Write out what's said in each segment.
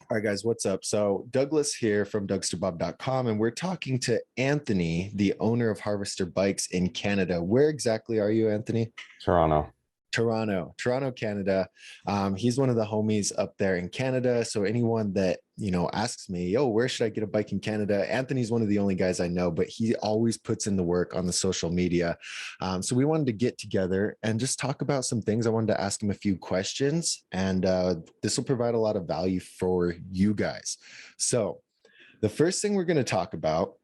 All right, guys, what's up? So Douglas here from Dougsterbob.com, and we're talking to Anthony, the owner of Harvester Bikes in Canada. Where exactly are you, Anthony? Toronto. Toronto, Canada. He's one of the homies up there in Canada. So anyone that asks me, "Yo, where should I get a bike in Canada?" Anthony's one of the only guys I know, but he always puts in the work on the social media. So we wanted to get together and just talk about some things. I wanted to ask him a few questions, and this will provide a lot of value for you guys. So the first thing we're going to talk about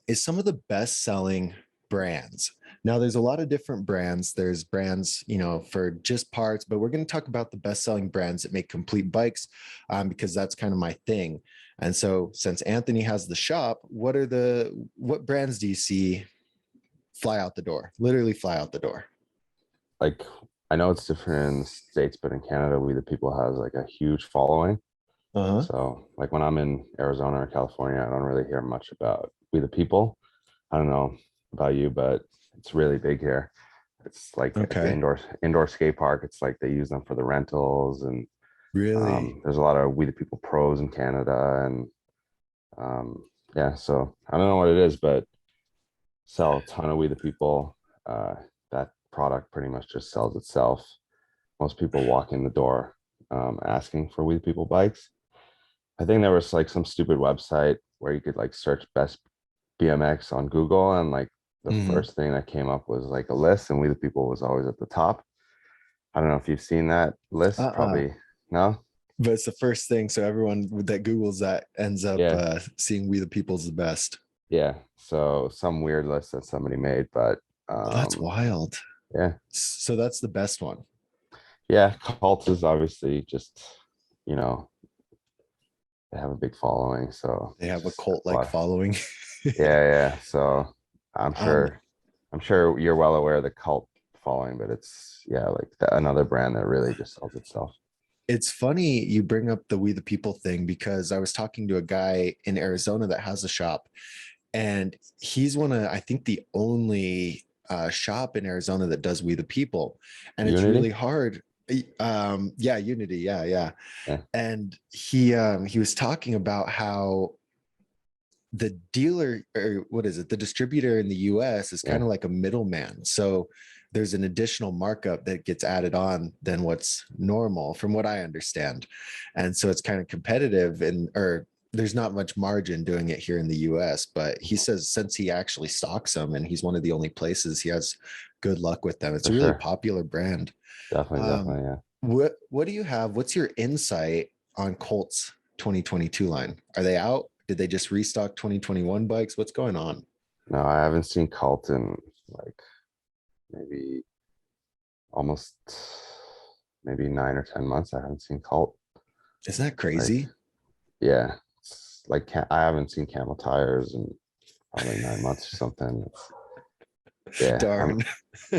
is some of the best selling brands. Now, there's a lot of different brands. There's brands, for just parts, but we're going to talk about the best selling brands that make complete bikes, because that's kind of my thing. And so since Anthony has the shop, what brands do you see fly out the door, literally fly out the door? Like, I know it's different in the States, but in Canada, We the People has like a huge following. Uh-huh. So, like when I'm in Arizona or California, I don't really hear much about We the People. I don't know about you, but it's really big here. It's like at the Okay. indoor skate park. It's like they use them for the rentals, and Really? there's a lot of We the People pros in Canada, and yeah. So I don't know what it is, but sell a ton of We the People. That product pretty much just sells itself. Most people walk in the door asking for We the People bikes. I think there was like some stupid website where you could like search best BMX on Google, and like the Mhm. first thing that came up was like a list, and We the People was always at the top. I don't know if you've seen that list. Uh-uh. Probably no. But it's the first thing. So everyone that Googles that ends up Yeah, seeing We the People's the best. yeah. So some weird list that somebody made, but Oh, that's wild. yeah, So that's the best one. yeah. Cult is obviously just, you know, they have a big following, so They have a just cult a like lot. following. Yeah, yeah. So I'm um, sure, I'm sure you're well aware of the cult following, but it's yeah, like another brand that really just sells itself. it's funny you bring up the We the People thing because I was talking to a guy in Arizona that has a shop, and he's I think, the only shop in Arizona that does We the People, and it's really Unity. hard. Yeah, Unity, yeah. Yeah, And he was talking about how the dealer, or what is it, the distributor in the US is kind yeah, of like a middleman. So there's an additional markup that gets added on than what's normal, from what I understand. And so it's kind of competitive, and or there's not much margin doing it here in the US. But he says since he actually stocks them and he's one of the only places, he has good luck with them. It's for a really sure. popular brand. Definitely, um definitely. Yeah. what do you have, what's your insight on Colt's 2022 line? Are they out? Did they just restock 2021 bikes? What's going on? No, I haven't seen Cult in like maybe almost maybe 9 or 10 months. I haven't seen Cult. Isn't that Like, crazy? yeah, it's like I haven't seen Camel tires in probably 9 months or something. Yeah, Darn.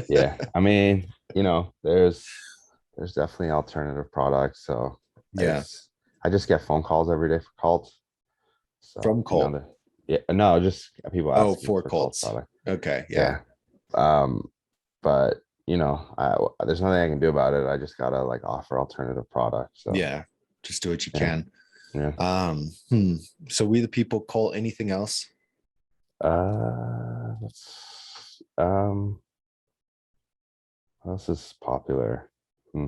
yeah. I mean, there's definitely alternative products. So Yeah, it's I just get phone calls every day for Cult. So from Colt. yeah, no, just people Oh, asking for for Cult Colts. product. Okay, yeah. Yeah. Um, but there's nothing I can do about it. I just gotta like offer alternative products. So Yeah, just do what you yeah, can. yeah. um hmm. So We the People, Colt, anything else? Let's what else is popular? Hmm.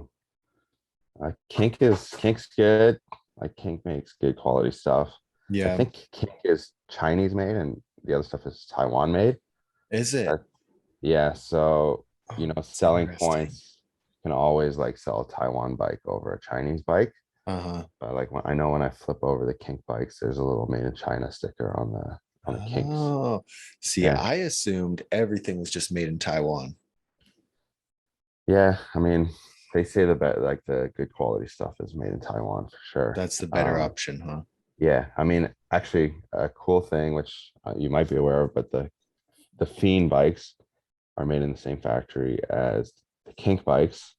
Kink's good. Like Kink makes good quality stuff. I Yeah. think Kink is Chinese made and the other stuff is Taiwan made. Is it? That yeah, so Oh, it's selling interesting. points can always like sell a Taiwan bike over a Chinese bike. Uh-huh. But like when I flip over the kink bikes, there's a little made in China sticker on the kinks. Oh, see, Yeah. I assumed everything was just made in Taiwan. Yeah. I mean, they say the good quality stuff is made in Taiwan for sure. That's the better option, huh? Yeah. I mean, actually, a cool thing which you might be aware of, but the Fiend bikes are made in the same factory as the kink bikes,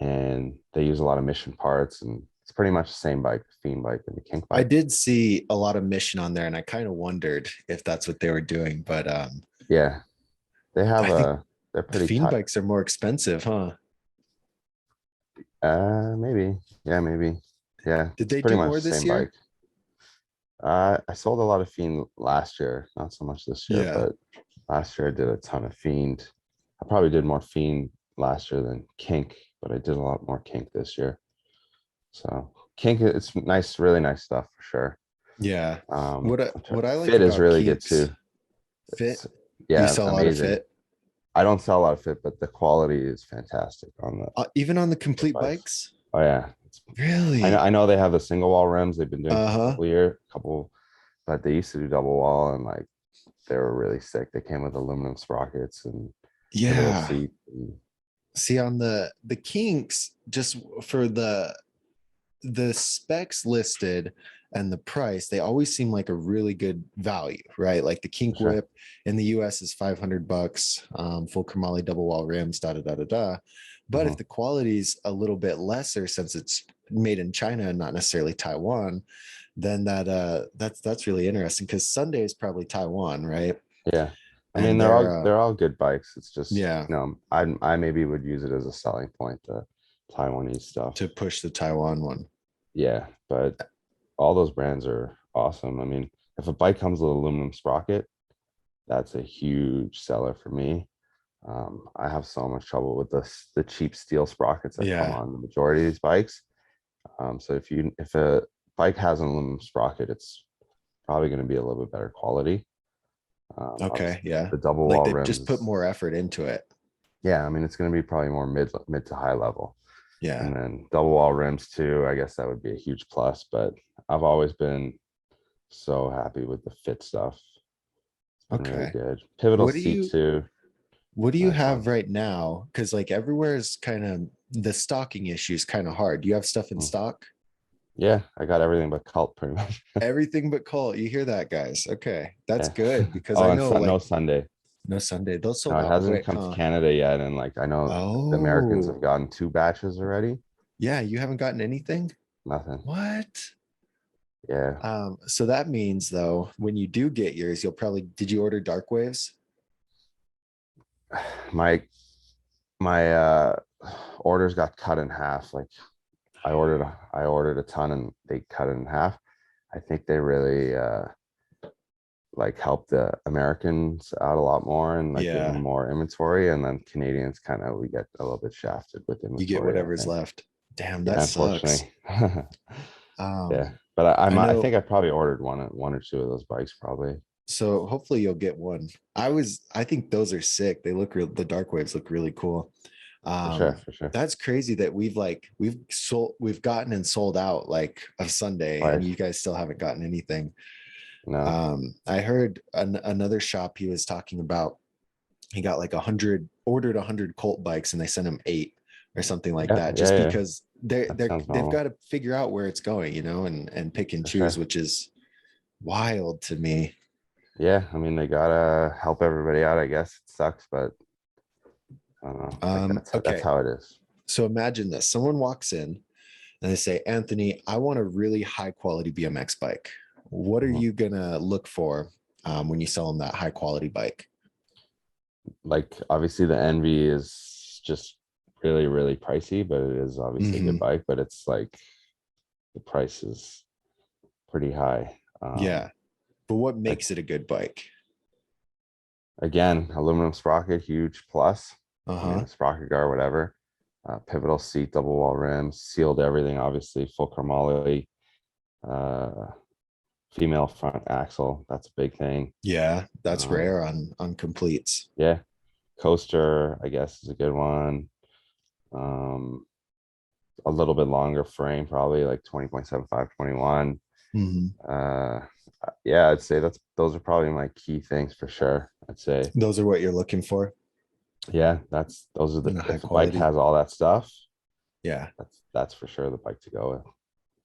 and they use a lot of mission parts, and it's pretty much the same bike, the Fiend bike and the kink I bike. did see a lot of Mission on there, and I kind of wondered if that's what they were doing. But Yeah. They have I think they're the pretty Fiend tight. bikes are more expensive, huh? Maybe. Yeah, maybe. Yeah, Did it's they pretty do much more the this same year? bike. I sold a lot of Fiend last year, not so much this year, Yeah. but last year I did a ton of Fiend. I probably did more Fiend last year than Kink, but I did a lot more Kink this year. So Kink, it's nice, really nice stuff for sure. Yeah. What I like Fit is about really good Kinks too. Fit, It's you yeah, sell a lot of amazing. Fit, I don't sell a lot of Fit, but the quality is fantastic on even on the the complete bikes. bikes. Oh yeah, I Really? know they have the single wall rims. They've been doing for a Uh-huh. couple years, couple, but they used to do double wall and like they were really sick. They came with aluminum sprockets and pivotal Yeah. seat. And, See, on the Kinks, just for the specs listed and the price, they always seem like a really good value, right? Like the for Kink sure. Whip in the US is $500, full chromoly double wall rims, da da da da da. But if Mhm. the quality's a little bit lesser since it's made in China and not necessarily Taiwan, then that's really interesting because Sunday is probably Taiwan, right? Yeah. I mean, And they're all good bikes. It's just, yeah, I maybe would use it as a selling point, the Taiwanese stuff. to push the Taiwan one. Yeah, but all those brands are awesome. I mean, if a bike comes with aluminum sprocket, that's a huge seller for me. I have so much trouble with the cheap steel sprockets that come Yeah. on the majority of these bikes. So if a bike has an aluminum sprocket, it's probably going to be a little bit better quality. Okay. Obviously, Yeah. the double Like wall they just put rims, more effort into it. yeah, I mean it's going to be probably more mid to high level, Yeah. and then double wall rims too. I guess that would be a huge plus. But I've always been so happy with the fit stuff. It's been really Okay. good. Pivotal What do seat you too. what do you Nice one. have right now? Because like everywhere is kind of the stocking issue is kind of hard. Do you have stuff in Mm. stock? Yeah, I got everything but cult pretty much. Everything but Colt. You hear that, guys? Okay, that's Yeah. good because Oh, I and know no like Sunday. no Sunday. Those No, sold it out hasn't quick, come to huh? Canada yet, and like I know the Americans have Oh, gotten 2 batches already. yeah. You haven't gotten anything? Nothing. What? Yeah, So that means though, when you do get yours, you'll probably did you order dark waves? my orders got cut in half. Like I ordered a ton and they cut it in half. I think they really like helped the Americans out a lot more and like give them Yeah, more inventory, and then Canadians kind of we get a little bit shafted with you get inventory, I whatever's think. left. Damn, that Yeah, sucks. unfortunately. Yeah, Um, but I I know. think I probably ordered one or two of those bikes probably. So hopefully you'll get one. I think those are sick. They look real, the dark waves look really cool. For sure, Um, for sure. that's crazy that we've gotten and sold out like of Sunday and Right. you guys still haven't gotten anything. No. I heard another shop he was talking about. He got like 100, ordered 100 Colt bikes and they sent him 8 or something like Yeah, that, yeah, just yeah. because That sounds they've got normal. to figure out where it's going, and pick and For choose, sure. which is wild to me. Yeah, I mean they gotta help everybody out, I guess. It sucks, but I don't know. Like that's Okay. how it is. So imagine this. Someone walks in and they say, Anthony, I want a really high quality BMX bike. What are Mhm. you going to look for when you sell them that high quality bike? Like obviously the Envy is just really, really pricey, but it is obviously a good Hmm. bike, but it's like the price is pretty high. Yeah. But what Like makes it a good bike? again, aluminum sprocket, huge plus. Uh I mean, huh. the sprocket guard, whatever. Pivotal seat, double wall rims, sealed everything, obviously, full chromoly, uh, female front axle. That's a big thing. Yeah. That's Um, rare on completes. yeah, coaster, I guess, is a good one. Um, a little bit longer frame, probably like 20.75, 21. Hmm. Uh, yeah, I'd say those are probably my key things for sure. I'd say, Those are what you're looking for yeah, those are the in a high if a bike quality. has all that stuff, Yeah. that's for sure the bike to go with.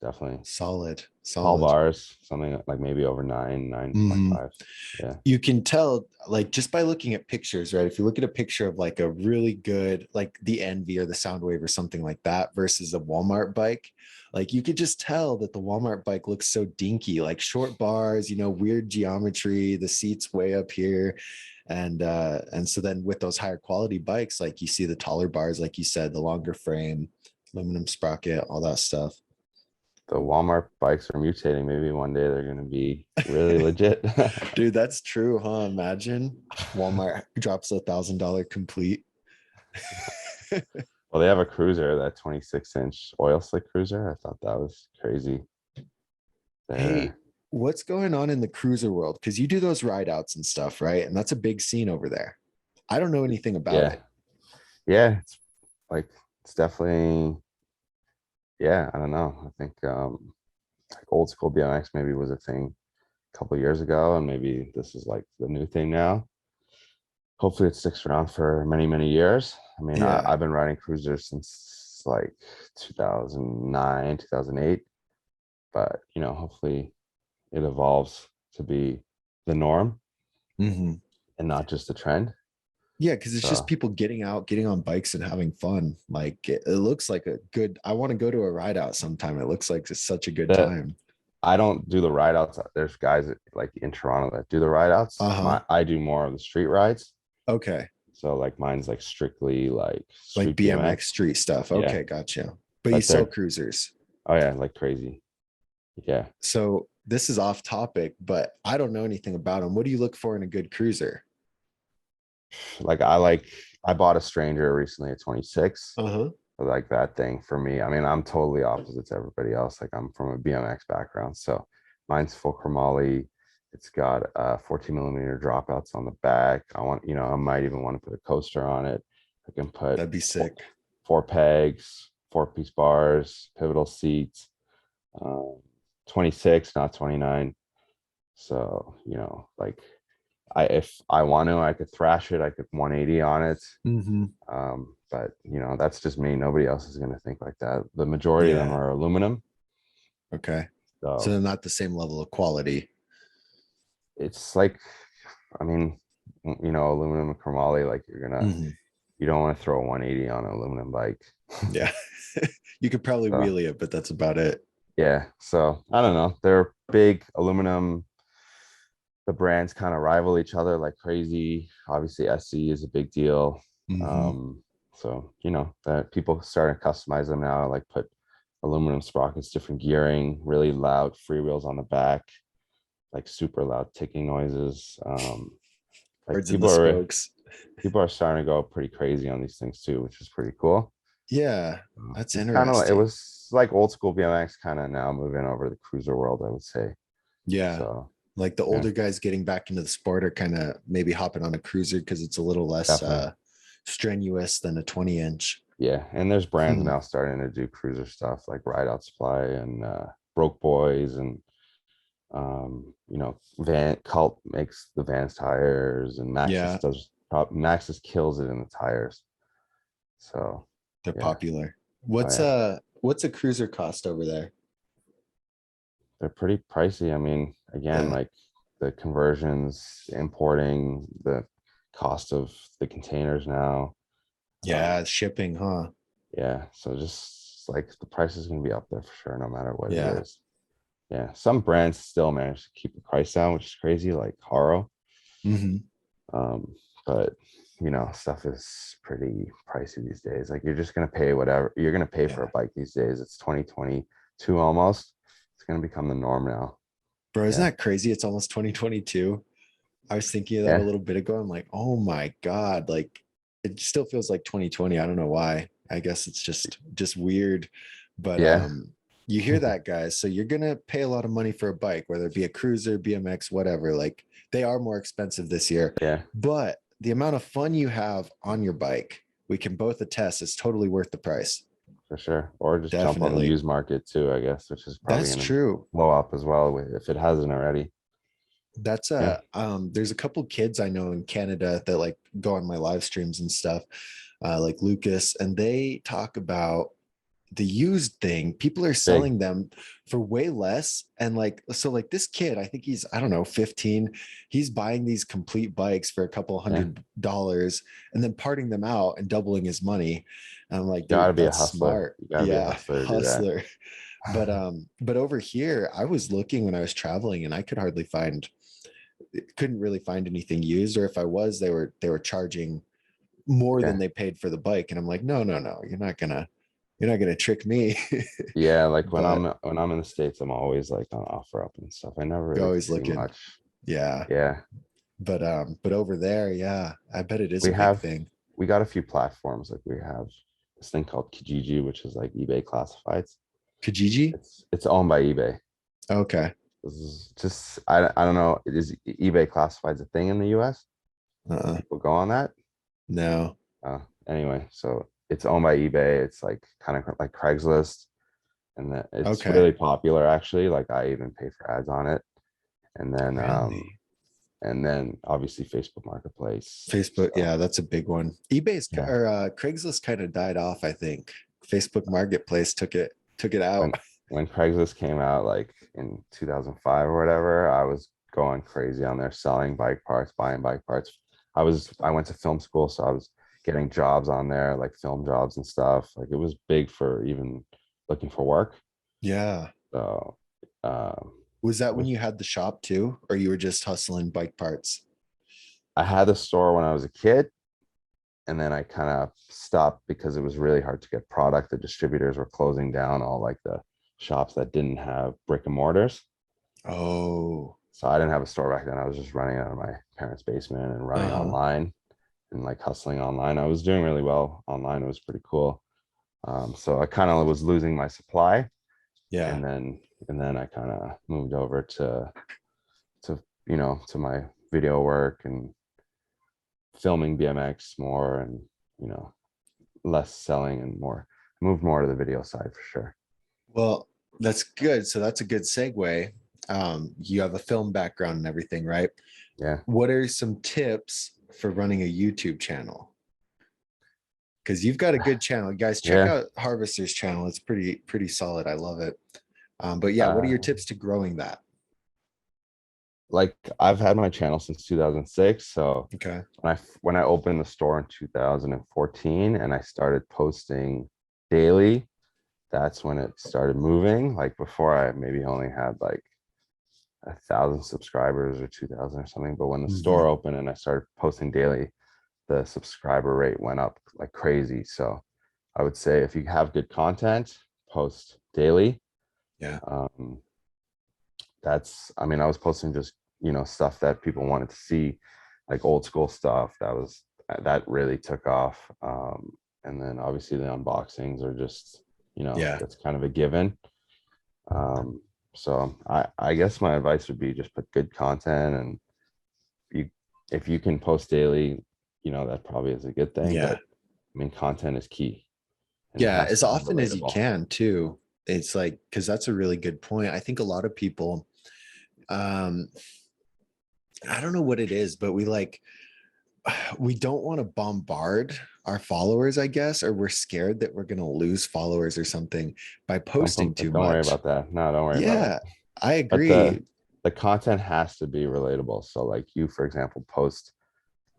Definitely. Solid. Tall Solid. bars, something like maybe over 9.5. Yeah. You can tell like just by looking at pictures, right? If you look at a picture of like a really good like the Envy or the Soundwave or something like that versus a Walmart bike, like you could just tell that the Walmart bike looks so dinky, like short bars, weird geometry, the seats way up here. And so then with those higher quality bikes, like you see the taller bars, like you said, the longer frame, aluminum sprocket, all that stuff. the Walmart bikes are mutating. Maybe one day they're gonna be really legit. Dude, that's true, huh? Imagine Walmart drops $1,000 complete. Well, they have a cruiser, that 26-inch oil slick cruiser. I thought that was crazy. Hey, There, what's going on in the cruiser world? Because you do those ride outs and stuff, right? And that's a big scene over there. I don't know anything about yeah, it. yeah. It's like it's definitely, yeah. I don't know. I think like old school BMX maybe was a thing a couple years ago, and maybe this is like the new thing now. Hopefully, it sticks around for many, many years. I mean, Yeah. I've been riding cruisers since like 2009, 2008, but hopefully it evolves to be the norm Hmm. and not just the trend. Yeah, because it's just So people getting out, getting on bikes and having fun. Like it looks like a good. I want to go to a ride out sometime. It looks like it's such a good that time. I don't do the ride outs. There's guys like in Toronto that do the ride outs. Uh-huh. I do more of the street rides. Okay. So like mine's like strictly like Like street BMX BMX. street stuff. Yeah. Okay, gotcha. But you But sell they're, cruisers. oh yeah, like crazy. Yeah. So this is off topic, but I don't know anything about them. What do you look for in a good cruiser? Like I bought a Stranger recently at 26. Uh-huh. Like that thing for me. I mean, I'm totally opposite to everybody else. Like I'm from a BMX background. So mine's full chromoly. It's got 14 millimeter dropouts on the back. I might even want to put a coaster on it. I can put That'd be sick. four pegs, 4-piece bars, pivotal seats, um, 26, not 29. So, like if I want to, I could thrash it. I could 180 on it. Hmm. But that's just me. Nobody else is going to think like that. The majority of them Yeah. are aluminum. Okay. So So they're not the same level of quality. it's like, I mean, aluminum and chromoly, like Hmm. you don't want to throw a 180 on an aluminum bike. Yeah. You could probably So wheelie it, but that's about it. yeah. So I don't know. They're big aluminum. The brands kind of rival each other like crazy. Obviously, SC is a big deal. Hmm. So that people starting to customize them now, like put aluminum sprockets, different gearing, really loud freewheels on the back, like super loud ticking noises. Like Birds in the spokes. people are starting to go pretty crazy on these things too, which is pretty cool. Yeah, that's It's kind of, it interesting. was like old school BMX kind of now moving over the cruiser world, I would say. Yeah. So Like the yeah, older guys getting back into the sport are kind of maybe hopping on a cruiser because it's a little less definitely. strenuous than a 20 inch. Yeah, and there's brands Hmm. now starting to do cruiser stuff like Ride Out Supply and Broke Boys, and Van Cult makes the Vans tires, and Yeah, Maxis kills it in the tires. So they're yeah, popular. oh yeah, What's a cruiser cost over there? they're pretty pricey. I mean, again, Yeah. like the conversions, importing, the cost of the containers now. Yeah, shipping, huh? Yeah, so just like the price is going to be up there for sure, no matter what it Yeah. is. Yeah, some brands still manage to keep the price down, which is crazy, like Haro. Hmm. Um, but stuff is pretty pricey these days. Like you're just gonna pay whatever you're gonna pay for a Yeah. bike these days. It's 2022 almost. It's gonna become the norm now. Bro, isn't Yeah, that crazy? It's almost 2022. I was thinking of that a yeah, little bit ago. I'm like, oh my God. Like it still feels like 2020. I don't know why. I guess it's just weird. But yeah, you hear that, guys. So you're gonna pay a lot of money for a bike, whether it be a cruiser, BMX, whatever. Like they are more expensive this year. yeah, But the amount of fun you have on your bike, we can both attest is totally worth the price. for sure. Or just jump on the Definitely. used market too, I guess, which is probably That's gonna true. blow up as well if it hasn't already. That's Yeah, there's a couple kids I know in Canada that like go on my live streams and stuff, like Lucas, and they talk about the used thing. People are big. selling them for way less. And like, so like this kid, I think he's, I don't know, 15. He's buying these complete bikes for a couple Yeah, $100 and then parting them out and doubling his money. And I'm you like, gotta dude, be a that's hustler. smart. You gotta be a Yeah, hustler to do that. hustler. But over here, I was looking when I was traveling and I could hardly find couldn't really find anything used, or if I was, they were charging more than Yeah, they paid for the bike. And I'm like, no, no, no, you're not gonna. You're not gonna trick me. Yeah, like But when I'm in the States, I'm always like on offer up and stuff. I never you're really always do too looking. much. Yeah. Yeah. But over there, yeah, I bet it is We a big have thing. we got a few platforms. Like we have this thing called Kijiji, which is like eBay classifieds. Kijiji? It's owned by eBay. Okay. This is just I don't know. Is eBay classifieds a thing in the US? Uh-uh. People go on that? No. Anyway, so it's owned by eBay. It's like kind of like Craigslist, and that it's Okay. really popular actually. Like I even pay for ads on it. And then Really? obviously Facebook Marketplace. Facebook, So yeah, that's a big one. eBay's yeah, or Craigslist kind of died off, I think. Facebook Marketplace took it out. when when Craigslist came out like in 2005 or whatever, I was going crazy on there selling bike parts, buying bike parts. I went to film school, so I was getting jobs on there, like film jobs and stuff. Like it was big for even looking for work. Yeah. So Was that it when was you had the shop too, or you were just hustling bike parts? I had the store when I was a kid, and then I kind of stopped because it was really hard to get product. The distributors were closing down all like the shops that didn't have brick and mortars. Oh, So I didn't have a store back then. I was just running out of my parents' basement and running uh-huh. online and like hustling online. I was doing really well online. It was pretty cool. So I kind of was losing my supply, Yeah. and then I kind of moved over to to my video work and filming BMX more, and you know less selling and more moved more to the video side for sure. Well, that's good. So that's a good segue. You have a film background and everything, right? Yeah. What are some tips for running a YouTube channel? Because you've got a good channel, guys. Check Yeah. out Harvester's channel. It's pretty solid. I love it. But yeah, what are your Uh, tips to growing that? like I've had my channel since 2006. So Okay. when I opened the store in 2014 and I started posting daily, that's when it started moving. Like before, I maybe only had like 1,000 subscribers or 2,000 or something. But when the Hmm. store opened and I started posting daily, the subscriber rate went up like crazy. So I would say if you have good content, post daily. Yeah. Um, I mean, I was posting just, stuff that people wanted to see, like old school stuff. That really took off. And then obviously the unboxings are just, Yeah. that's kind of a given. Um, so I guess my advice would be just put good content, and you, if you can post daily, that probably is a good thing, Yeah. but I mean, content is key and it Yeah. has As to be often as you relatable. can too. It's like, because that's a really good point. I think a lot of people, um, I don't know what it is, but we don't want to bombard our followers, I guess, or we're scared that we're going to lose followers or something by posting too Don't worry much. about that. No, don't worry about it. Yeah, I But agree. the content has to be relatable. So like you, for example, post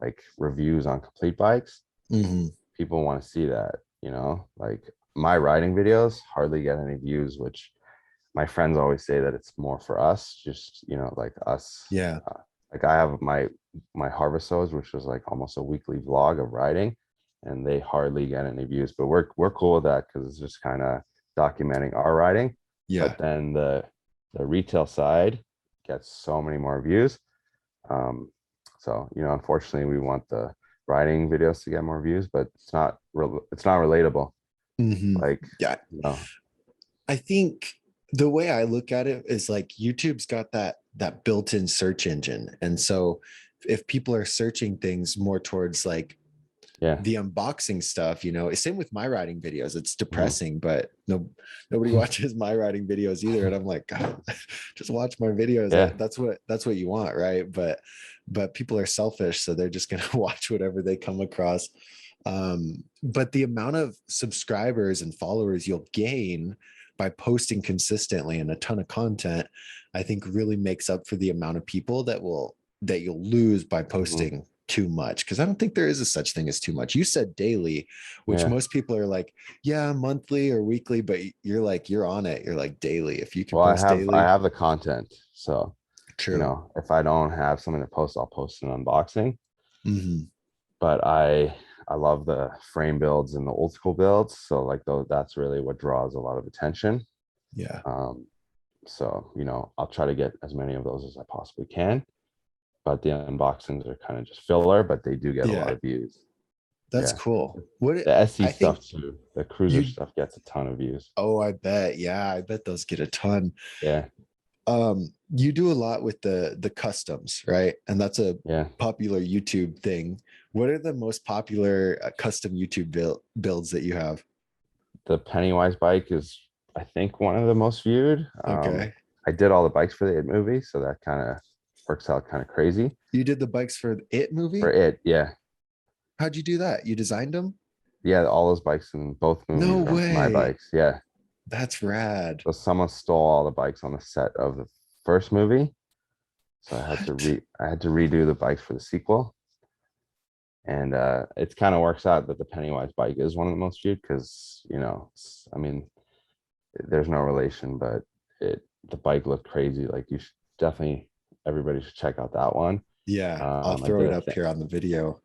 like reviews on complete bikes. Hmm. People want to see that, like my riding videos hardly get any views, which my friends always say that it's more for us, just, like us. Yeah, Like I have my harvestos, which was like almost a weekly vlog of riding, and they hardly get any views, but we're cool with that because it's just kind of documenting our riding. yeah. But then the retail side gets so many more views. Um, so unfortunately, we want the riding videos to get more views, but it's not relatable. Hmm. Like Yeah, you know, I think the way I look at it is like YouTube's got that built-in search engine, and so if people are searching things more towards like yeah, the unboxing stuff, same with my writing videos. It's mhm, depressing, but nobody watches my writing videos either. And I'm like, God, just watch my videos. yeah, That's what you want, right? But people are selfish, so they're just gonna watch whatever they come across. But the amount of subscribers and followers you'll gain by posting consistently and a ton of content, I think really makes up for the amount of people that you'll lose by mhm, posting too much, because I don't think there is a such thing as too much. You said daily, which yeah. most people are like, yeah, monthly or weekly, but you're on it. You're like daily. If you can Well, post I daily, have the content, so true. if I don't have something to post, I'll post an unboxing. Hmm. But I love the frame builds and the old school builds. So like though that's really what draws a lot of attention. Yeah. Um, so I'll try to get as many of those as I possibly can. But the unboxings are kind of just filler, but they do get a lot Yeah. of views. That's Yeah. cool. What The SE I think stuff too. The cruiser you stuff gets a ton of views. oh, I bet. Yeah, I bet those get a ton. Yeah. You do a lot with the customs, right? And that's a Yeah. popular YouTube thing. What are the most popular custom YouTube builds that you have? The Pennywise bike is, I think, one of the most viewed. Okay. I did all the bikes for the It movie, so that kind of works out kind of crazy You did the bikes for It for movie? It. Yeah. How'd you do that? You designed them? Yeah. All those bikes in both No movies are my way. bikes. Yeah. That's rad. So someone stole all the bikes on the set of the first movie. So What? I had to redo the bikes for the sequel. And it kind of works out that the Pennywise bike is one of the most viewed because, I mean, there's no relation, but the bike looked crazy. Like you should definitely, everybody should check out that one. Yeah, I'll I throw did it up here on the video.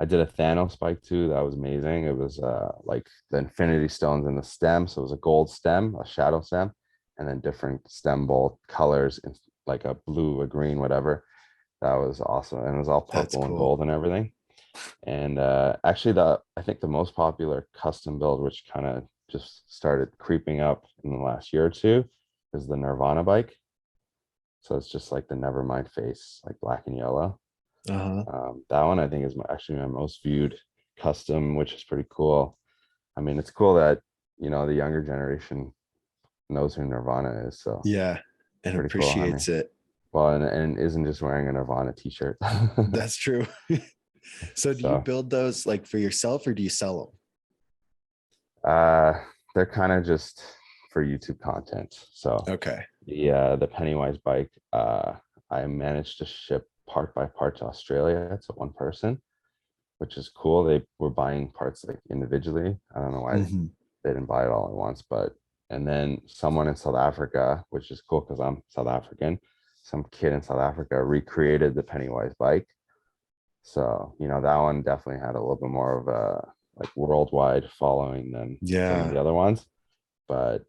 I did a Thanos bike too. That was amazing. It was like the Infinity Stones in the stem. So it was a gold stem, a shadow stem, and then different stem bolt colors, like a blue, a green, whatever. That was awesome. And it was all That's purple and cool. gold and everything. And actually, I think the most popular custom build, which kind of just started creeping up in the last year or two, is the Nirvana bike. So it's just like the Nevermind face, like black and yellow. Uh-huh. That one I think is actually my most viewed custom, which is pretty cool. I mean, it's cool that the younger generation knows who Nirvana is, so Yeah, and pretty cool. I mean, appreciates it. well, and isn't just wearing a Nirvana t-shirt. That's true. So do you So build those like for yourself or do you sell uh they're kind of just for YouTube content. So them? Okay. the Pennywise bike, I managed to ship part by part to Australia to one person, which is cool. They were buying parts like individually. I don't know why Hmm. they didn't buy it all at once, but and then someone in South Africa, which is cool because I'm South African, some kid in South Africa recreated the Pennywise bike. So, that one definitely had a little bit more of a like worldwide following than some of Yeah, the other ones. But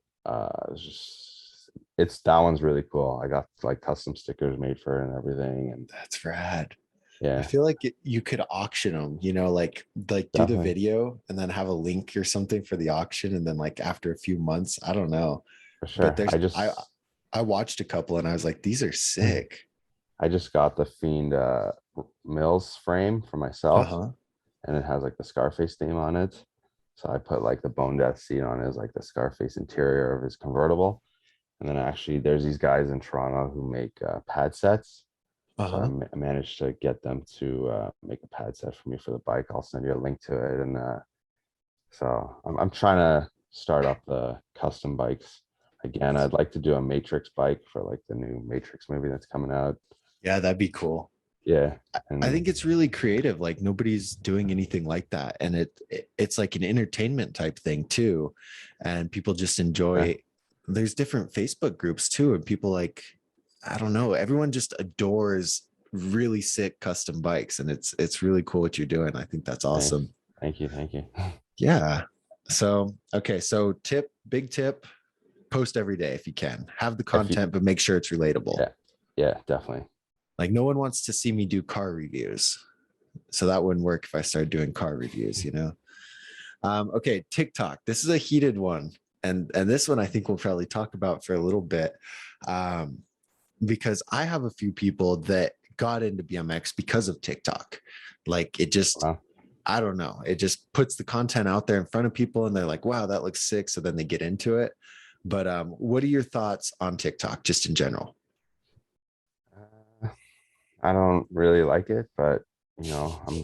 it's that one's really cool. I got like custom stickers made for it and everything. And that's rad. I yeah, feel like you could auction them, like do the definitely video and then have a link or something for the auction. And then like after a few months, I don't know, for but sure. there's, I watched a couple and I was like, these are sick. I just got the Fiend Mills frame for myself, Uh-huh. and it has like the Scarface theme on it. So I put like the Bone Death seat on it as like the Scarface interior of his convertible. And then actually, there's these guys in Toronto who make pad sets. So Uh-huh. I managed to get them to make a pad set for me for the bike. I'll send you a link to it. And so I'm trying to start up the custom bikes again. I'd like to do a Matrix bike for like the new Matrix movie that's coming out. Yeah, that'd be cool. Yeah. I And think it's really creative. Like nobody's doing anything like that, and it's like an entertainment type thing too, and people just yeah, enjoy. There's different Facebook groups too, and people like, I don't know, everyone just adores really sick custom bikes, and it's really cool what you're doing. I think that's nice. awesome. Thank you. Thank you. Yeah. So okay, so big tip, post every day if you can. Have the If you, content, but make sure it's relatable. yeah, yeah, definitely. Like no one wants to see me do car reviews. So that wouldn't work if I started doing car reviews. Okay, TikTok. This is a heated one. And this one I think we'll probably talk about for a little bit. Um, because I have a few people that got into BMX because of TikTok. Like it just, Wow. I don't know. It just puts the content out there in front of people and they're like, wow, that looks sick. So then they get into it. But what are your thoughts on TikTok just in general? Uh, I don't really like it, but I'm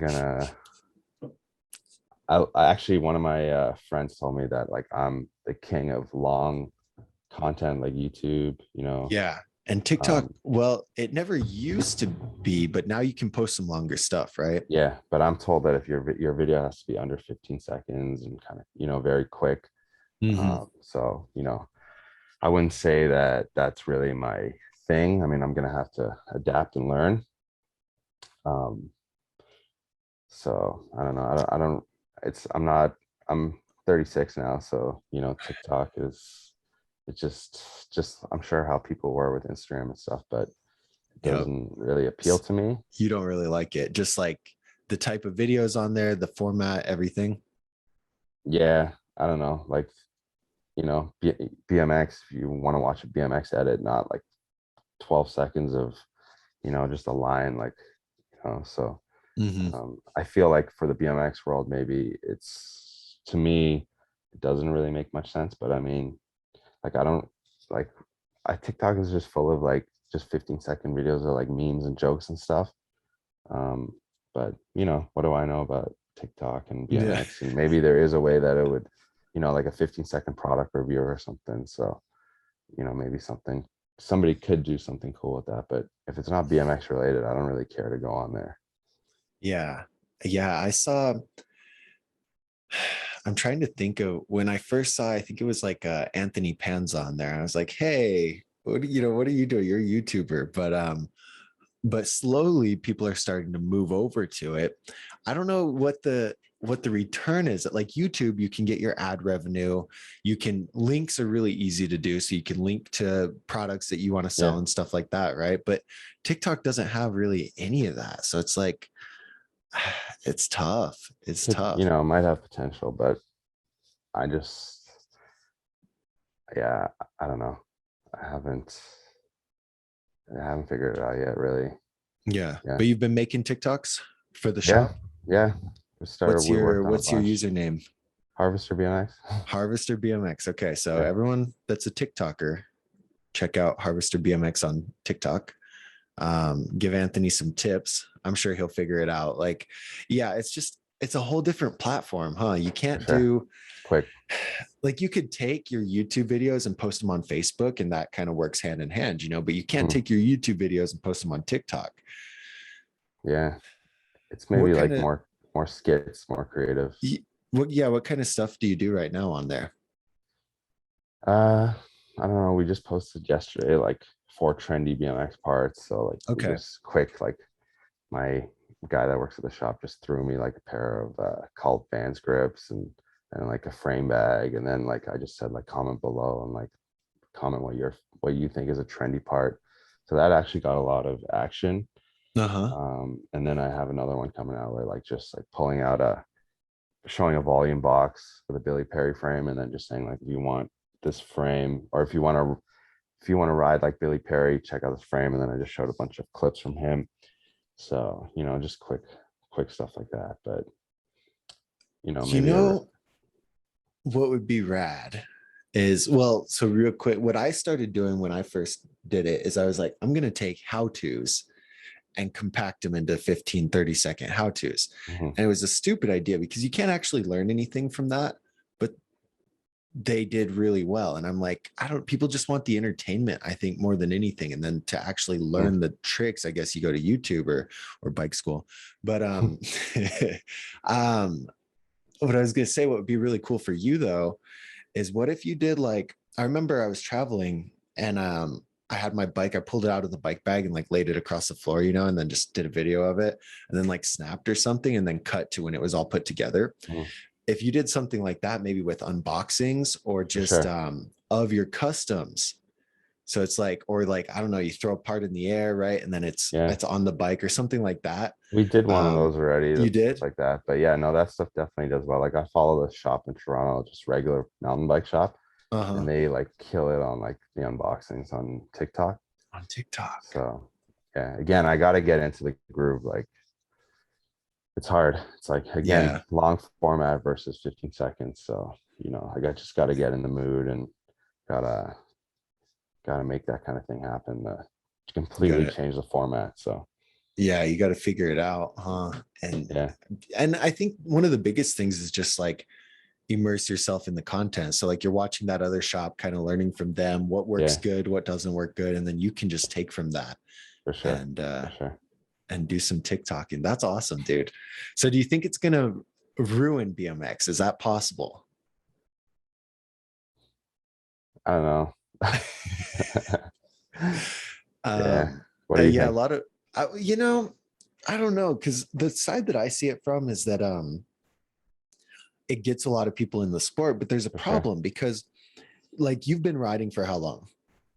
I actually, one of my friends told me that like I'm the king of long content, like YouTube. Yeah. And TikTok, Um, well, it never used to be, but now you can post some longer stuff, right? yeah, but I'm told that if your video has to be under 15 seconds and kind of very quick. Hmm. So I wouldn't say that that's really my thing. I mean, I'm gonna have to adapt and learn. Um, So I don't know. I don't, it's, I'm not, I'm 36 now. So, TikTok is, it's just, I'm sure how people were with Instagram and stuff, but it Yep. doesn't really appeal to me. You don't really like it, just like the type of videos on there, the format, everything. Yeah. I don't know. Like, BMX, if you want to watch a BMX edit, not like 12 seconds of, just a line, like, so Hmm. I feel like for the BMX world, maybe it's, to me, it doesn't really make much sense. But I mean, like, I don't like, TikTok is just full of like just 15-second videos of like memes and jokes and stuff. Um, but what do I know about TikTok and Yeah. BMX? And maybe there is a way that it would, like a 15-second product review or something. So, maybe somebody could do something cool with that. But if it's not BMX related, I don't really care to go on there. Yeah. Yeah. I'm trying to think of when I first saw, I think it was like Anthony Panza on there. I was like, hey, what are you doing? You're a YouTuber. But slowly people are starting to move over to it. I don't know what the return is. Like YouTube, you can get your ad revenue. You can links are really easy to do. So you can link to products that you want to sell Yeah. and stuff like that, right? But TikTok doesn't have really any of that. So it's like it's tough. It's Could, tough. might have potential, but I just, yeah, I don't know. I haven't, I haven't figured it out yet, really. Yeah. Yeah. But you've been making TikToks for the Yeah. shop. Yeah. We worked on a What's your bunch. username? Harvester BMX. Harvester BMX. Okay. So Yeah. everyone that's a TikToker, check out Harvester BMX on TikTok. Give Anthony some tips. I'm sure he'll figure it out. Like, yeah, it's a whole different platform, huh? You For can't sure. do It's quick. like you could take your YouTube videos and post them on Facebook, and that kind of works hand in hand, but you can't Mhm. take your YouTube videos and post them on TikTok. Yeah. It's What maybe kind like of more skits, more creative. what kind of stuff do you do right now on there? Uh, I don't know. We just posted yesterday like 4 trendy BMX parts. So like we Okay. just quick, like my guy that works at the shop just threw me like a pair of cult Vans grips and like a frame bag. And then like I just said like comment below and like comment what you think is a trendy part. So that actually got a lot of action. Uh-huh. And then I have another one coming out where like just like pulling out showing a volume box with a Billy Perry frame and then just saying like if you want this frame or if you want to ride like Billy Perry, check out this frame. And then I just showed a bunch of clips from him. So, just quick stuff like that. But, You maybe know what would be rad is, well, so real quick, what I started doing when I first did it is I was like, I'm going to take how to's and compact them into 15, 30-second how to's. mhm, And it was a stupid idea because you can't actually learn anything from that, but they did really well. And I'm like, people just want the entertainment, I think, more than anything. And then to actually mhm. learn the tricks, I guess you go to YouTube or bike school. But um, what I was going to say, what would be really cool for you though, is what if you did like, I remember I was traveling and I had my bike, I pulled it out of the bike bag and like laid it across the floor, and then just did a video of it and then like snapped or something and then cut to when it was all put together. Mhm. If you did something like that, maybe with unboxings or For just sure. of your customs. So it's like, or like, I don't know, you throw a part in the air, right? And then Yeah. it's on the bike or something like that. We did one of those already. You That's did? like that. But yeah, no, that stuff definitely does well. Like I follow this shop in Toronto, just regular mountain bike shop, Uh-huh. and they like kill it on like the unboxings on TikTok. On TikTok. So yeah, again, I got to get into the groove. Like it's hard. It's like again, Yeah. long format versus 15 seconds. So, I just got to get in the mood and gotta make that kind of thing happen to You got completely it. change the format. So Yeah, you got to figure it out, huh? yeah, And I think one of the biggest things is just like immerse yourself in the content. So like you're watching that other shop, kind of learning from them what works yeah, good, what doesn't work good, and then you can just take from that for sure, and for sure. do some TikToking. That's awesome, dude. So do you think it's gonna ruin BMX? Is that possible? I don't know. Yeah. um What do you yeah, a think? lot of uh, you know I don't know, because the side that I see it from is that it gets a lot of people in the sport, but there's a For sure. problem because like you've been riding for how long?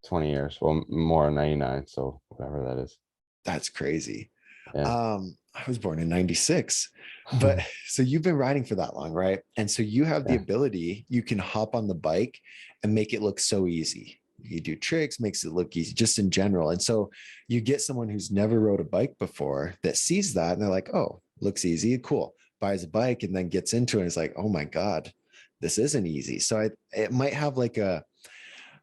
20 years. Well, more 99. So whatever that is. That's crazy. Yeah. I was born in 96, but so you've been riding for that long, right? And so you have the Yeah. ability, you can hop on the bike and make it look so easy. You do tricks, makes it look easy just in general. And so you get someone who's never rode a bike before that sees that and they're like, oh, looks easy, cool. Buys a bike and then gets into it and is like, oh my God, this isn't easy. So it might have like a,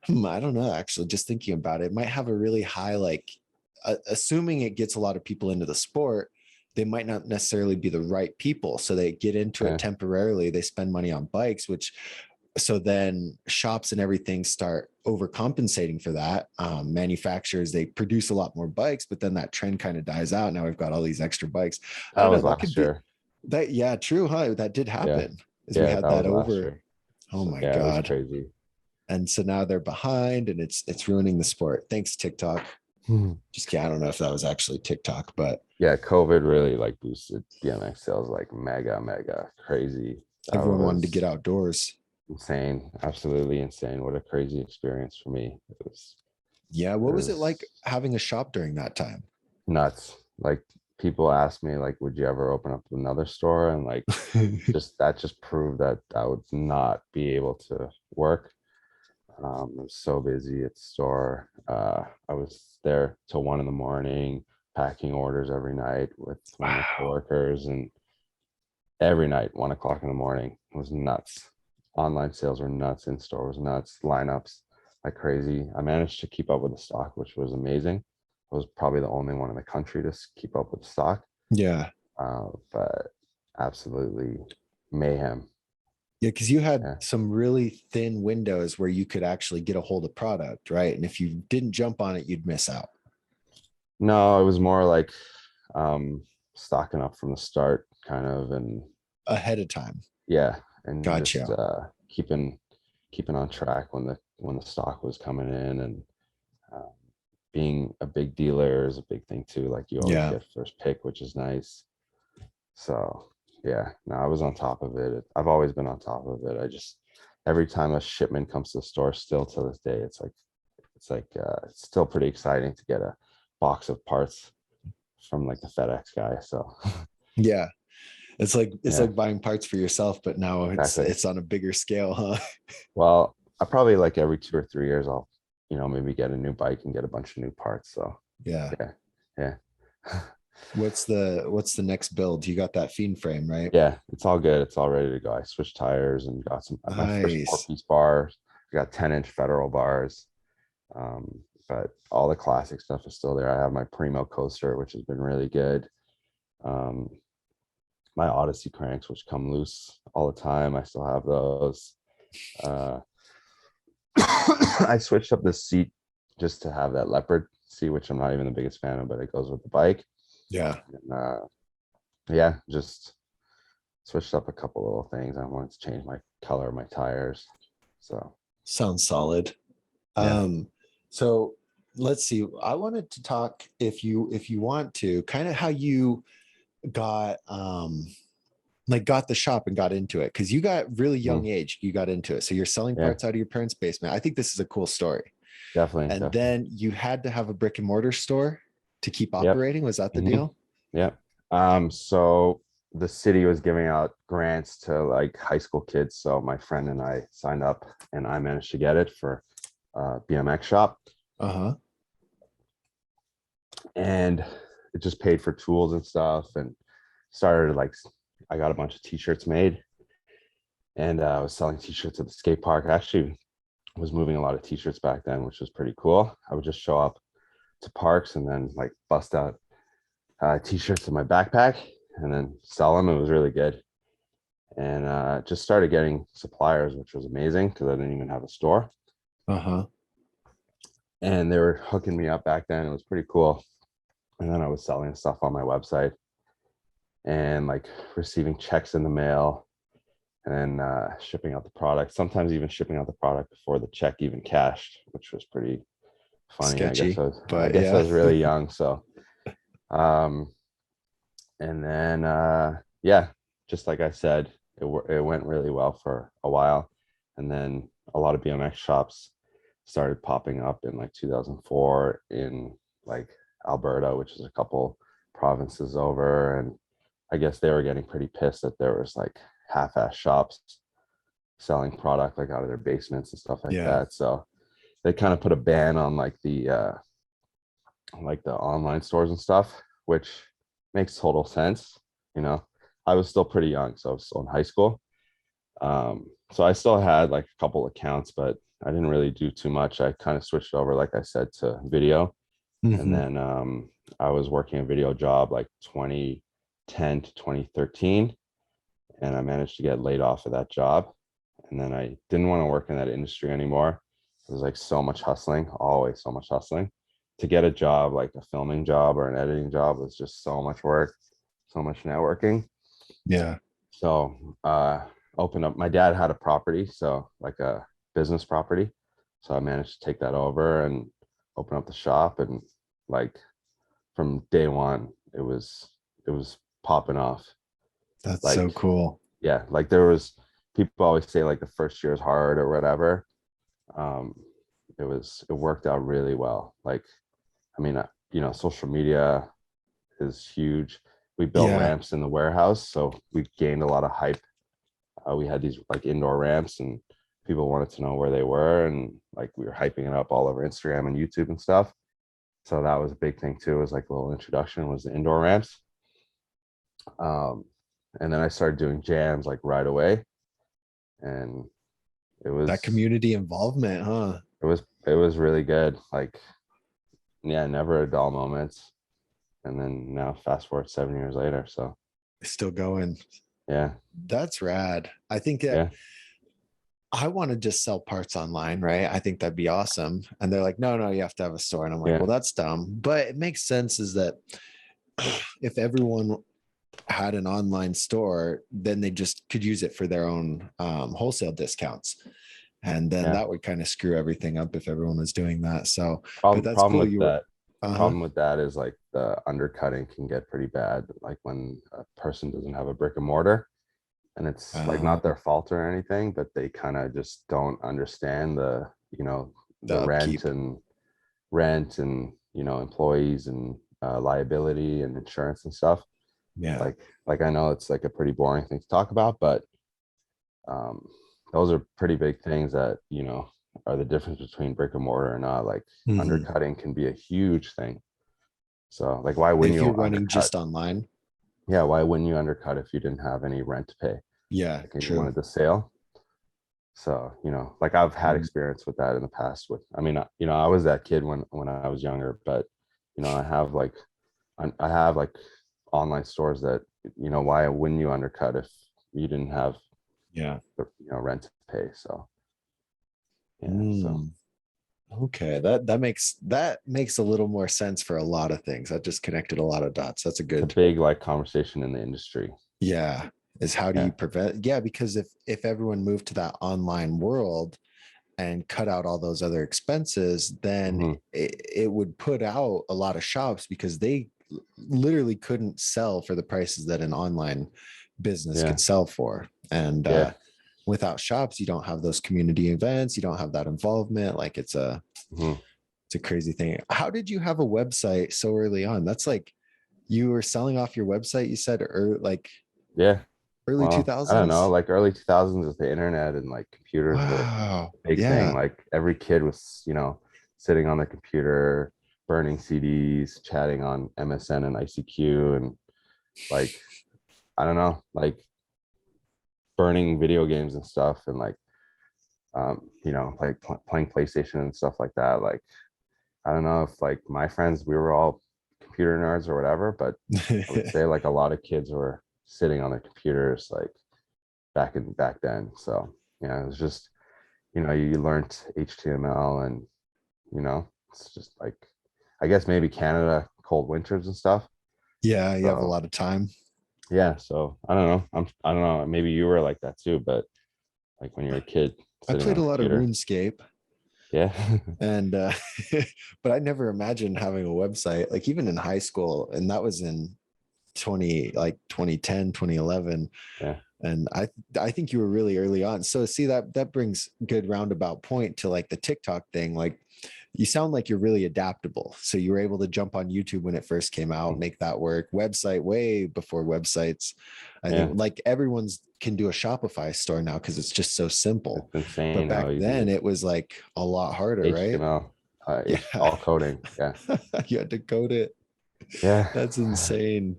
I don't know, actually, just thinking about it, it might have a really high, like, assuming it gets a lot of people into the sport, they might not necessarily be the right people. So they get into it Yeah. temporarily. They spend money on bikes, which, so then shops and everything start overcompensating for that. Manufacturers, they produce a lot more bikes, but then that trend kind of dies out. Now we've got all these extra bikes. I That don't know. was That could last be year. that. Yeah, true. Huh? That did Yeah. happen as we Yeah. had That that was last over. year. Oh So my yeah, it was God. crazy. And so now they're behind and it's ruining the sport. Thanks, TikTok. Just kidding. I don't know if that was actually TikTok, but Yeah. COVID really like boosted BMX sales like mega crazy. That everyone wanted to get was outdoors. insane. Absolutely insane. What a crazy experience for me. Yeah. It What was it like was having a shop during that time? nuts. Like people ask me like, would you ever open up another store? And like just that just proved that I would not be able to work. I was so busy at the store. I was there till 1 in the morning, packing orders every night with one of my Wow. coworkers, and every night, 1 o'clock in the morning. It was nuts. Online sales were nuts, in store was nuts, lineups like crazy. I managed to keep up with the stock, which was amazing. I was probably the only one in the country to keep up with the stock, Yeah. but absolutely mayhem. Yeah. Cause you had Yeah. some really thin windows where you could actually get a hold of product, right? And if you didn't jump on it, you'd miss out No, it was more like stocking up from the start, kind of, and ahead of time. yeah, and just Gotcha. keeping on track when the stock was coming in, and um, being a big dealer is a big thing too. Like you always Yeah. get first pick, which is nice. So yeah, no, I was on top of it. I've always been on top of it. I just every time a shipment comes to the store, still to this day, it's still pretty exciting to get a box of parts from like the FedEx guy. So Yeah. It's yeah, like buying parts for yourself, but now exactly. it's on a bigger scale, huh? Well, I probably like every 2 or 3 years, I'll, maybe get a new bike and get a bunch of new parts. So Yeah. yeah, yeah, What's the next build? You got that Fiend frame, right? yeah. It's all good. It's all ready to go. I switched tires and got my first four Nice. piece bars. I got 10-inch federal bars. But all the classic stuff is still there. I have my Primo coaster, which has been really good. Um, my Odyssey cranks, which come loose all the time. I still have those. Uh, I switched up the seat just to have that leopard seat, which I'm not even the biggest fan of, but it goes with the bike. Yeah. And, yeah, just switched up a couple little things. I wanted to change my color of my tires. So Sounds solid. yeah. Um, so let's see. I wanted to talk if you want to, kind of how you got like got the shop and got into it because you got really young Mhm. age you got into it, so you're selling Yeah, parts out of your parents basement. I think this is a cool story. And definitely. then you had to have a brick and mortar store to keep Yep. operating. Was that the Hmm. deal? Yep. So the city was giving out grants to like high school kids. So my friend and I signed up, and I managed to get it for BMX shop, Uh-huh. and it just paid for tools and stuff, and started like I got a bunch of t-shirts made, and I was selling t-shirts at the skate park. I actually was moving a lot of t-shirts back then, which was pretty cool. I would just show up to parks and then like bust out t-shirts in my backpack and then sell them. It was really good. And just started getting suppliers, which was amazing because I didn't even have a store. Uh-huh. And they were hooking me up back then. It was pretty cool. And then I was selling stuff on my website and like receiving checks in the mail, and shipping out the product, sometimes even shipping out the product before the check even cashed, which was pretty funny. I guess Sketchy, I but guess I yeah. was really young. So um, And then yeah, just like I said, it went really well for a while. And then a lot of BMX shops started popping up in like 2004 in like Alberta, which is a couple provinces over. And I guess they were getting pretty pissed that there was like half-ass shops selling product like out of their basements and stuff like Yeah. that. So they kind of put a ban on like the online stores and stuff, which makes total sense. You know, I was still pretty young, so I was still in high school. So I still had like a couple accounts, but I didn't really do too much. I kind of switched over, like I said, to video. And Hmm. then I was working a video job like 2010 to 2013, and I managed to get laid off of that job. And then I didn't want to work in that industry anymore. It was like so much hustling, always so much hustling. To get a job, like a filming job or an editing job, was just so much work, so much networking. Yeah. So opened up. My dad had a property, so like a business property. So I managed to take that over and open up the shop. And like from day one, it was popping off. That's so Like cool. yeah, like there was people always say like the first year is hard or whatever. Um, it worked out really well. Like I mean, social media is huge. We built Yeah. ramps in the warehouse, so we gained a lot of hype. We had these like indoor ramps, and people wanted to know where they were, and like we were hyping it up all over Instagram and YouTube and stuff. So that was a big thing too. It was like a little introduction was the indoor ramps. Um, and then I started doing jams like right away, and it That was community involvement, huh? it was really good. Like yeah, never a dull moment. And then now fast forward 7 years later. So Still going. yeah, That's rad. I think that yeah, I want to just sell parts online, right? I think that'd be awesome. And they're like, no, no, you have to have a store. And I'm like, yeah, well, that's dumb. But it makes sense is that if everyone had an online store, then they just could use it for their own wholesale discounts. And then yeah. that would kind of screw everything up if everyone was doing that. So, but Problem that's problem cool. with You were, that uh-huh. problem with that is like the undercutting can get pretty bad. Like when a person doesn't have a brick and mortar, and it's like not their Um, fault or anything, but they kind of just don't understand the the upkeep. rent and employees and liability and insurance and stuff. Yeah. Like I know it's like a pretty boring thing to talk about, but um, those are pretty big things that are the difference between brick and mortar or not. Like Mhm. undercutting can be a huge thing. So like why wouldn't If you're you running undercut? just online. Yeah, why wouldn't you undercut if you didn't have any rent to pay? Yeah, Like and you true. wanted the sale. So like I've had Mm. experience with that in the past. With I mean, I was that kid when I was younger, but I have like I have like online stores that why wouldn't you undercut if you didn't have Yeah. rent to pay? So yeah, so Mm. Okay, that makes a little more sense for a lot of things. That just connected a lot of dots. That's a it's a good, big like conversation in the industry. yeah. Is how do you Yeah. prevent? Yeah, because if everyone moved to that online world and cut out all those other expenses, then Hmm. it would put out a lot of shops because they literally couldn't sell for the prices that an online business Yeah. could sell for. And Yeah. without shops, you don't have those community events, you don't have that involvement. Like Hmm. it's a crazy thing. How did you have a website so early on? That's like you were selling off your website, you said, or like Yeah. early Well, I don't know. 2000s? Like early 2000s with the internet and like computers were Wow. a big thing. Yeah. Like every kid was, sitting on the computer, burning CDs, chatting on MSN and ICQ, and like I don't know, like burning video games and stuff, and like like playing PlayStation and stuff like that. Like I don't know if like my friends, we were all computer nerds or whatever, but I would say like a lot of kids were sitting on their computers like back then. So yeah, it was just you learned HTML and it's just like I guess maybe Canada cold winters and stuff. Yeah, you have a So lot of time. yeah, so I don't know. I don't know. Maybe you were like that too, but like when you're a kid I sitting played on a a lot of computer. RuneScape Yeah. and but I never imagined having a website like even in high school and that was in like 2010, 2011. Yeah. And I think you were really early on. So see, that brings good roundabout point to like the TikTok thing. Like, you sound like you're really adaptable. So you were able to jump on YouTube when it first came out, Mm. make that work. Website way before websites. I Yeah. think like everyone's can do a Shopify store now because it's just so simple. It's But insane how back easy it then is. it was like a lot harder, right? HTML, Yeah. all coding. Yeah. You had to code it. Yeah. That's insane.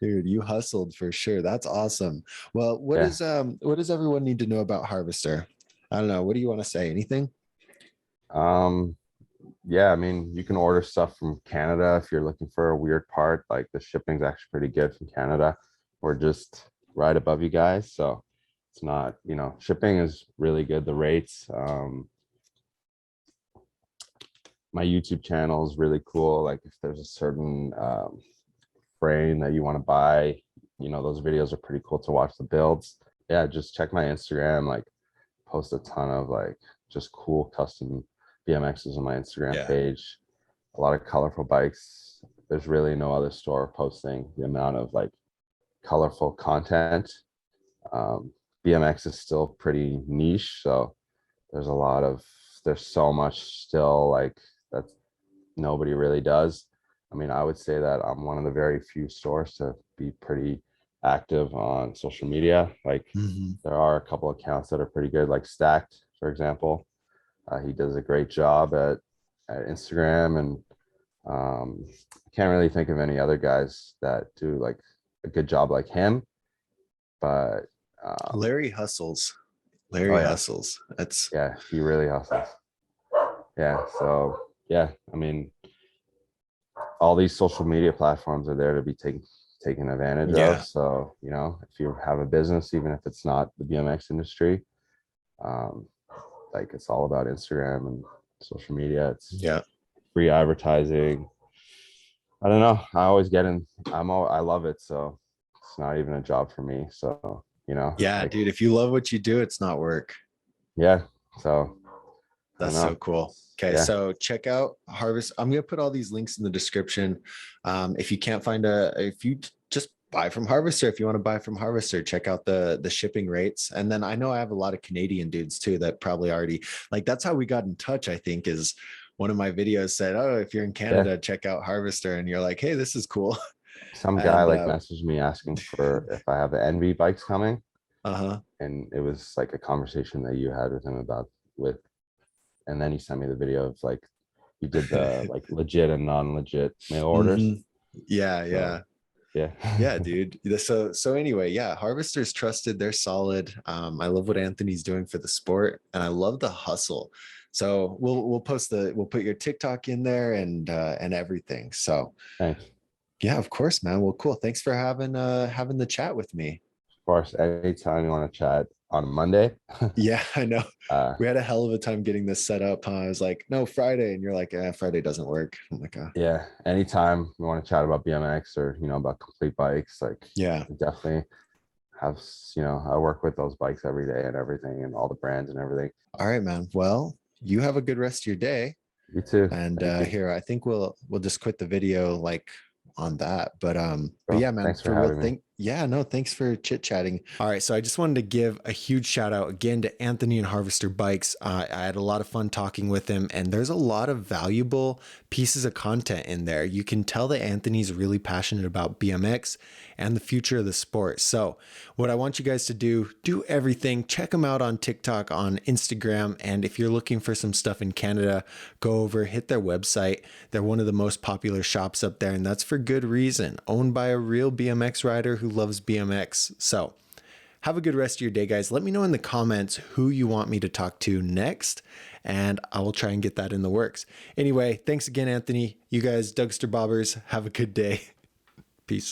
Dude, you hustled for sure. That's awesome. Well, Yeah. what does everyone need to know about Harvester? I don't know. What do you want to say? Anything? Um, yeah, I mean, you can order stuff from Canada if you're looking for a weird part. Like the shipping's actually pretty good from Canada. We're just right above you guys. So it's not, shipping is really good. The rates, my YouTube channel is really cool. Like if there's a certain frame that you want to buy, those videos are pretty cool to watch the builds. Yeah, just check my Instagram, like post a ton of like just cool custom BMXs on my Instagram Yeah. page. A lot of colorful bikes. There's really no other store posting the amount of like colorful content. Um, BMX is still pretty niche, so there's so much still like that nobody really does. I mean, I would say that I'm one of the very few stores to be pretty active on social media. Like Mhm. there are a couple accounts that are pretty good, like Stacked, for example. He does a great job at Instagram, and I can't really think of any other guys that do like a good job like him. But Larry hustles. oh Larry yeah, hustles. That's yeah, he really hustles. Yeah, so yeah, I mean, all these social media platforms are there to be taken advantage of. yeah. So if you have a business, even if it's not the BMX industry, um, like it's all about Instagram and social media. It's Yeah. free advertising. I don't know. I love it. So it's not even a job for me. So, Yeah, like, dude, if you love what you do, it's not work. yeah. So I don't That's so know. cool. Okay, Yeah. so check out Harvest. I'm gonna put all these links in the description. If you can't find if you just buy from Harvester, if you want to buy from Harvester, check out the shipping rates. And then I know I have a lot of Canadian dudes too that probably already like that's how we got in touch. I think is one of my videos said, "Oh, if you're in Yeah. Canada, check out Harvester," and you're like, "Hey, this is cool." Some guy And like messaged me asking for if I have the Envy bikes coming. uh-huh. And it was like a conversation that you had with him and then he sent me the video of like he did the like legit and non-legit mail orders. Hmm. Yeah, So yeah. yeah. Yeah, dude. So anyway, yeah, Harvester's trusted. They're solid. I love what Anthony's doing for the sport, and I love the hustle. So we'll put your TikTok in there and everything. So Thanks. yeah, of course, man. Well, cool. Thanks for having the chat with me. Of course, anytime you want to chat on Monday. Yeah, I know. uh We had a hell of a time getting this set up. Huh? I was like, no, Friday, and you're like, Friday doesn't work. I'm like, yeah, anytime you want to chat about BMX or about complete bikes, like yeah. definitely have I work with those bikes every day and everything and all the brands and everything. All right, man. Well, you have a good rest of your day. You too. And Thank you. here, I think we'll just quit the video like on that. But Bro, yeah, man, thanks for for real having me. thing. Yeah, no, thanks for chit-chatting. All right, so I just wanted to give a huge shout out again to Anthony and Harvester Bikes. I had a lot of fun talking with him, and there's a lot of valuable pieces of content in there. You can tell that Anthony's really passionate about BMX and the future of the sport. So what I want you guys to do everything. Check them out on TikTok, on Instagram, and if you're looking for some stuff in Canada, go over, hit their website. They're one of the most popular shops up there, and that's for good reason. Owned by a real BMX rider who loves BMX. So have a good rest of your day, guys. Let me know in the comments who you want me to talk to next, and I will try and get that in the works. Anyway, thanks again, Anthony. You guys, Dougsterbobbers, have a good day.